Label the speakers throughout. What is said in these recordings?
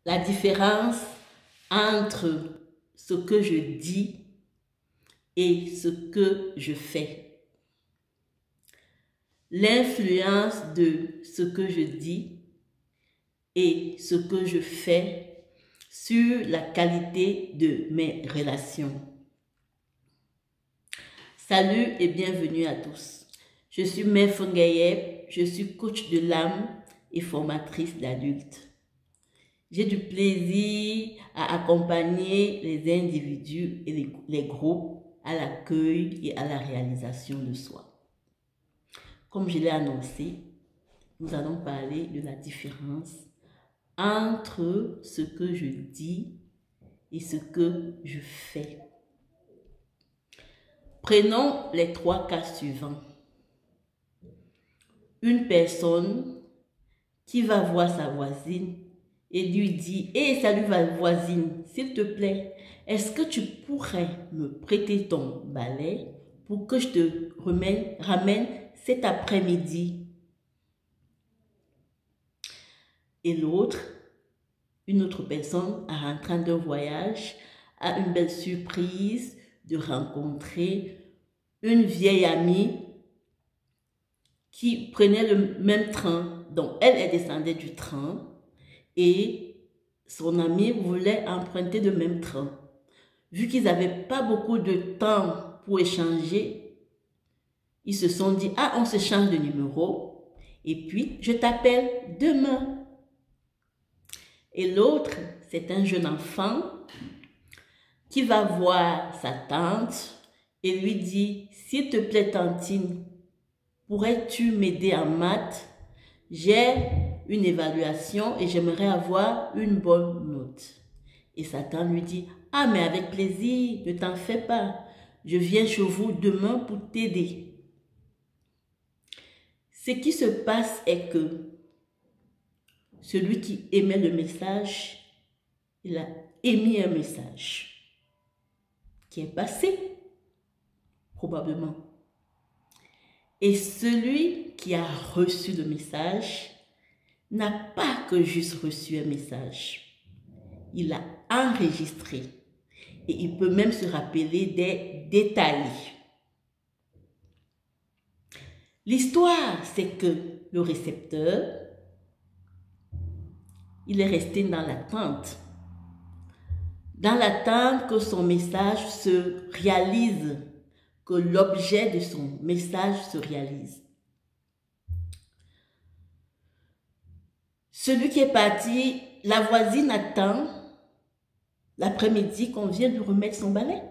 Speaker 1: la différence entre ce que je dis et ce que je fais. L'influence de ce que je dis et ce que je fais sur la qualité de mes relations. Salut et bienvenue à tous. Je suis Mère Fongayeb, je suis coach de l'âme et formatrice d'adultes. J'ai du plaisir à accompagner les individus et les groupes à l'accueil et à la réalisation de soi. Comme je l'ai annoncé, nous allons parler de la différence entre ce que je dis et ce que je fais. Prenons les 3 cas suivants. Une personne qui va voir sa voisine et lui dit « Hey, salut voisine, s'il te plaît, est-ce que tu pourrais me prêter ton balai pour que je te ramène cet après-midi ?» Et l'autre, une autre personne, en rentrant d'un voyage, a une belle surprise de rencontrer une vieille amie qui prenait le même train. Donc, elle descendait du train et son amie voulait emprunter le même train. Vu qu'ils n'avaient pas beaucoup de temps pour échanger, ils se sont dit « Ah, on se change de numéro et puis je t'appelle demain. » Et l'autre, c'est un jeune enfant qui va voir sa tante et lui dit « S'il te plaît, tantine, pourrais-tu m'aider en maths? J'ai une évaluation et j'aimerais avoir une bonne note. » Et sa tante lui dit « Ah, mais avec plaisir, ne t'en fais pas. Je viens chez vous demain pour t'aider. » Ce qui se passe est que celui qui émet le message, il a émis un message qui est passé, probablement. Et celui qui a reçu le message n'a pas que juste reçu un message. Il a enregistré et il peut même se rappeler des détails. L'histoire, c'est que le récepteur, il est resté dans l'attente. Dans l'attente que son message se réalise, que l'objet de son message se réalise. Celui qui est parti, la voisine attend l'après-midi qu'on vienne lui remettre son balai.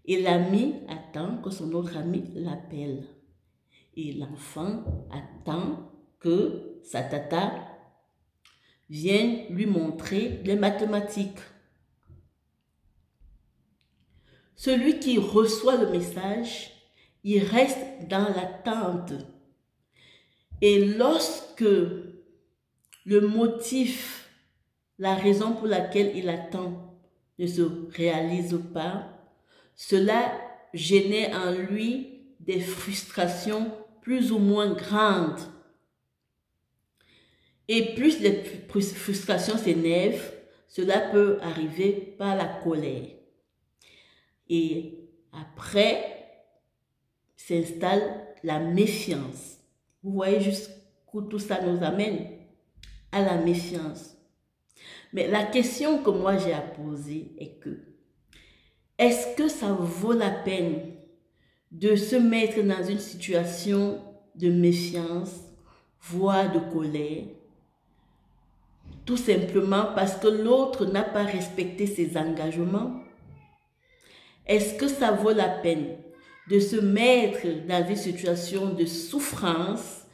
Speaker 1: Et l'ami attend que son autre ami l'appelle. Et l'enfant attend que sa tata vienne lui montrer les mathématiques. Celui qui reçoit le message, il reste dans l'attente. Et lorsque le motif, la raison pour laquelle il attend ne se réalise pas, cela génère en lui des frustrations plus ou moins grandes. Et plus les frustrations s'énervent, cela peut arriver par la colère. Et après, s'installe la méfiance. Vous voyez jusqu'où tout ça nous amène? À la méfiance. Mais la question que moi j'ai à poser est que, est-ce que ça vaut la peine de se mettre dans une situation de méfiance, voire de colère, tout simplement parce que l'autre n'a pas respecté ses engagements? Est-ce que ça vaut la peine de se mettre dans une situation de souffrance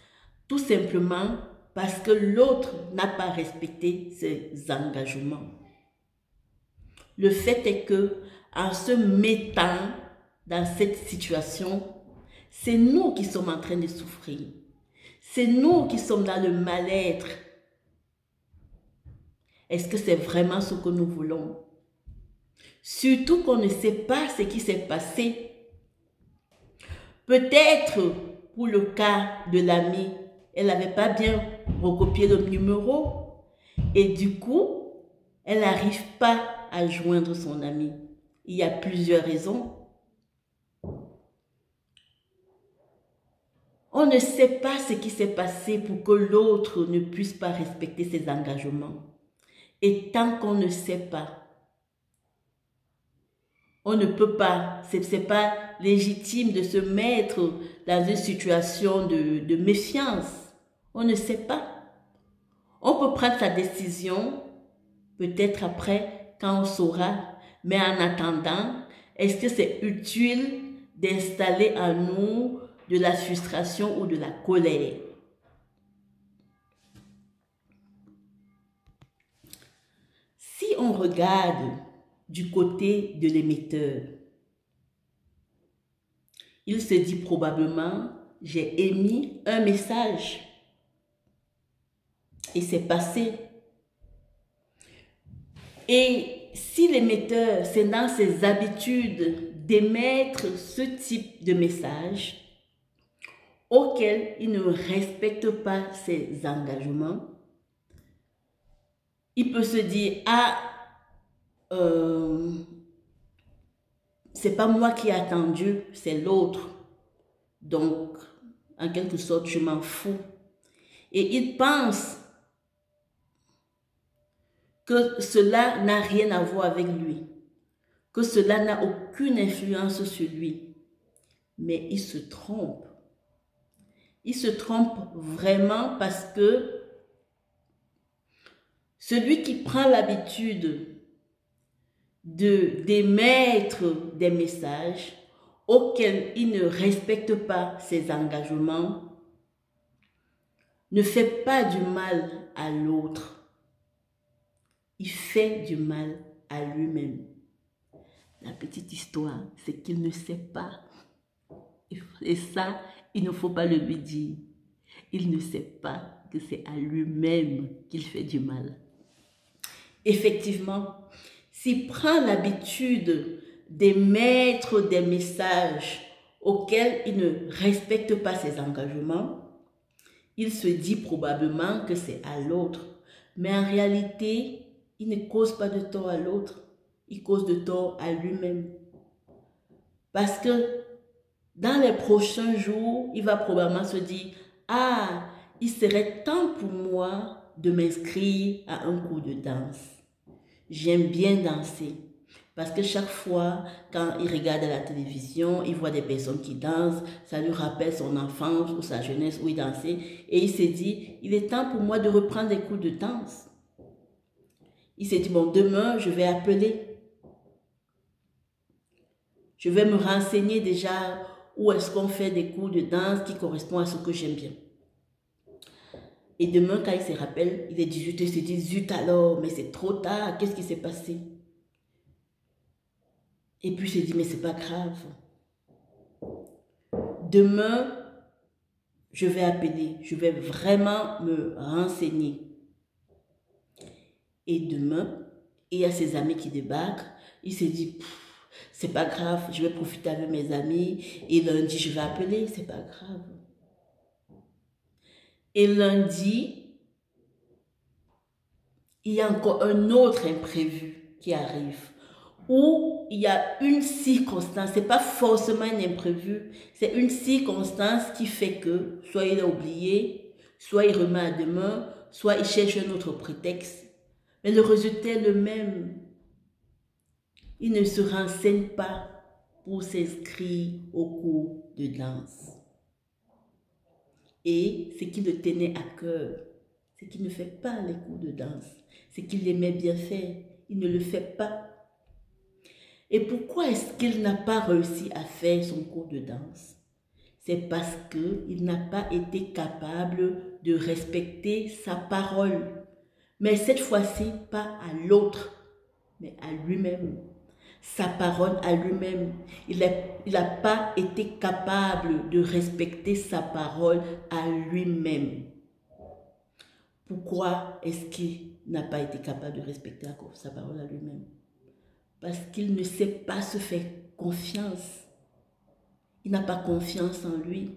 Speaker 1: tout simplement parce que l'autre n'a pas respecté ses engagements? Le fait est que, en se mettant dans cette situation, c'est nous qui sommes en train de souffrir. C'est nous qui sommes dans le mal-être. Est-ce que c'est vraiment ce que nous voulons? Surtout qu'on ne sait pas ce qui s'est passé. Peut-être, pour le cas de l'amie, elle n'avait pas bien recopié le numéro. Et du coup, elle n'arrive pas à joindre son ami. Il y a plusieurs raisons. On ne sait pas ce qui s'est passé pour que l'autre ne puisse pas respecter ses engagements. Et tant qu'on ne sait pas, on ne peut pas, ce n'est pas légitime de se mettre dans une situation de méfiance. On ne sait pas. On peut prendre sa décision, peut-être après, quand on saura. Mais en attendant, est-ce que c'est utile d'installer en nous de la frustration ou de la colère? Si on regarde du côté de l'émetteur, il se dit probablement, j'ai émis un message et c'est passé. Et si l'émetteur, c'est dans ses habitudes d'émettre ce type de message auquel il ne respecte pas ses engagements, il peut se dire, ah, c'est pas moi qui ai attendu, c'est l'autre. Donc, en quelque sorte, je m'en fous. Et il pense que cela n'a rien à voir avec lui, que cela n'a aucune influence sur lui. Mais il se trompe. Il se trompe vraiment parce que celui qui prend l'habitude d'émettre des messages auxquels il ne respecte pas ses engagements ne fait pas du mal à l'autre. Il fait du mal à lui-même. La petite histoire, c'est qu'il ne sait pas. Et ça, il ne faut pas le lui dire. Il ne sait pas que c'est à lui-même qu'il fait du mal. Effectivement, s'il prend l'habitude d'émettre des messages auxquels il ne respecte pas ses engagements, il se dit probablement que c'est à l'autre. Mais en réalité, il ne cause pas de tort à l'autre. Il cause de tort à lui-même. Parce que dans les prochains jours, il va probablement se dire, ah, il serait temps pour moi de m'inscrire à un cours de danse. J'aime bien danser. Parce que chaque fois, quand il regarde à la télévision, il voit des personnes qui dansent, ça lui rappelle son enfance ou sa jeunesse où il dansait. Et il s'est dit, il est temps pour moi de reprendre des cours de danse. Il s'est dit, bon, demain, je vais appeler. Je vais me renseigner déjà où est-ce qu'on fait des cours de danse qui correspondent à ce que j'aime bien. Et demain, quand il se rappelle, il est 18h, il se dit, zut alors, mais c'est trop tard, qu'est-ce qui s'est passé? Et puis il se dit, mais c'est pas grave. Demain, je vais appeler, je vais vraiment me renseigner. Et demain, il y a ses amis qui débarquent, il se dit, c'est pas grave, je vais profiter avec mes amis, et lundi, je vais appeler, c'est pas grave. Et lundi, il y a encore un autre imprévu qui arrive, où il y a une circonstance, ce n'est pas forcément un imprévu, c'est une circonstance qui fait que soit il a oublié, soit il remet à demain, soit il cherche un autre prétexte. Mais le résultat est le même. Il ne se renseigne pas pour s'inscrire au cours de danse. Et ce qui le tenait à cœur, c'est qu'il ne fait pas les cours de danse. C'est qu'il aimait bien faire. Il ne le fait pas. Et pourquoi est-ce qu'il n'a pas réussi à faire son cours de danse? C'est parce qu'il n'a pas été capable de respecter sa parole. Mais cette fois-ci, pas à l'autre, mais à lui-même. Sa parole à lui-même. Il n'a pas été capable de respecter sa parole à lui-même. Pourquoi est-ce qu'il n'a pas été capable de respecter sa parole à lui-même? Parce qu'il ne sait pas se faire confiance. Il n'a pas confiance en lui.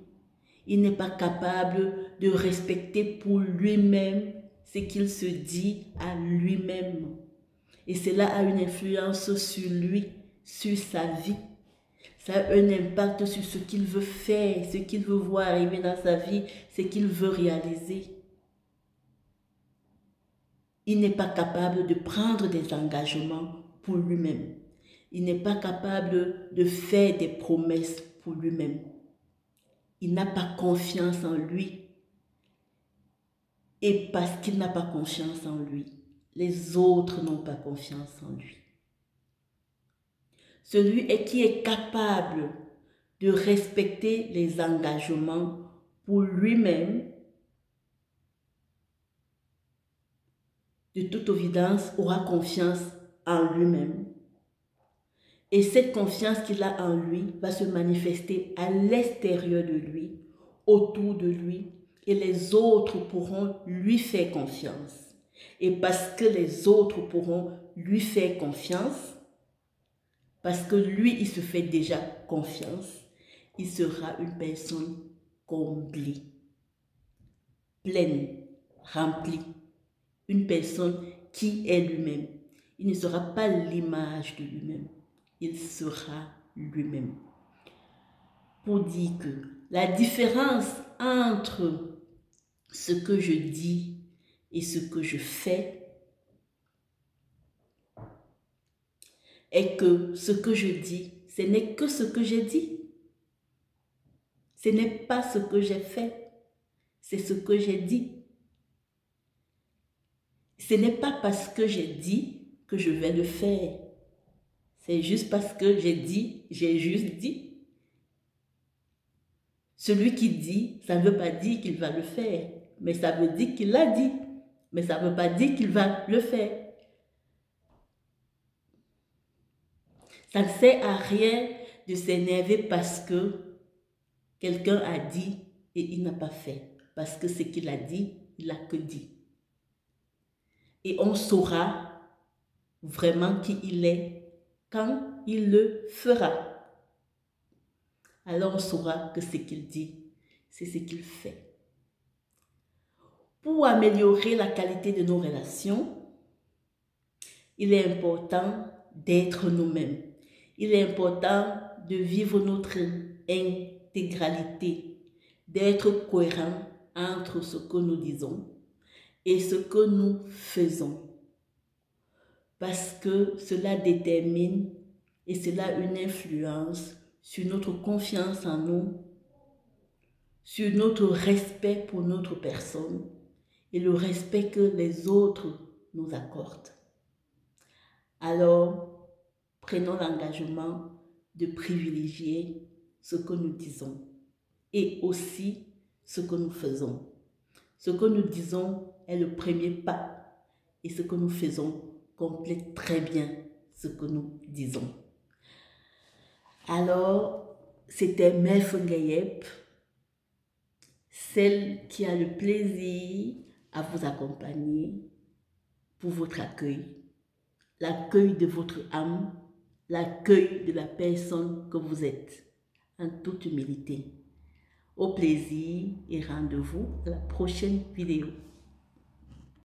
Speaker 1: Il n'est pas capable de respecter pour lui-même ce qu'il se dit à lui-même. Et cela a une influence sur lui, sur sa vie. Ça a un impact sur ce qu'il veut faire, ce qu'il veut voir arriver dans sa vie, ce qu'il veut réaliser. Il n'est pas capable de prendre des engagements pour lui-même. Il n'est pas capable de faire des promesses pour lui-même. Il n'a pas confiance en lui. Et parce qu'il n'a pas confiance en lui, les autres n'ont pas confiance en lui. Celui qui est capable de respecter les engagements pour lui-même, de toute évidence, aura confiance en lui-même. Et cette confiance qu'il a en lui va se manifester à l'extérieur de lui, autour de lui, et les autres pourront lui faire confiance. Et parce que les autres pourront lui faire confiance, parce que lui, il se fait déjà confiance, il sera une personne comblée, pleine, remplie. Une personne qui est lui-même. Il ne sera pas l'image de lui-même. Il sera lui-même. Pour dire que la différence entre ce que je dis et ce que je fais est que ce que je dis, ce n'est que ce que j'ai dit. Ce n'est pas ce que j'ai fait, c'est ce que j'ai dit. Ce n'est pas parce que j'ai dit que je vais le faire. C'est juste parce que j'ai dit, j'ai juste dit. Celui qui dit, ça ne veut pas dire qu'il va le faire, mais ça veut dire qu'il l'a dit, mais ça ne veut pas dire qu'il va le faire. Ça ne sert à rien de s'énerver parce que quelqu'un a dit et il n'a pas fait. Parce que ce qu'il a dit, il n'a que dit. Et on saura vraiment qui il est quand il le fera. Alors on saura que ce qu'il dit, c'est ce qu'il fait. Pour améliorer la qualité de nos relations, il est important d'être nous-mêmes. Il est important de vivre notre intégralité, d'être cohérent entre ce que nous disons et ce que nous faisons. Parce que cela détermine et cela a une influence sur notre confiance en nous, sur notre respect pour notre personne et le respect que les autres nous accordent. Alors, prenons l'engagement de privilégier ce que nous disons et aussi ce que nous faisons. Ce que nous disons est le premier pas et ce que nous faisons complète très bien ce que nous disons. Alors, c'était Mère Fungayep, celle qui a le plaisir à vous accompagner pour votre accueil, l'accueil de votre âme, l'accueil de la personne que vous êtes, en toute humilité. Au plaisir et rendez-vous à la prochaine vidéo.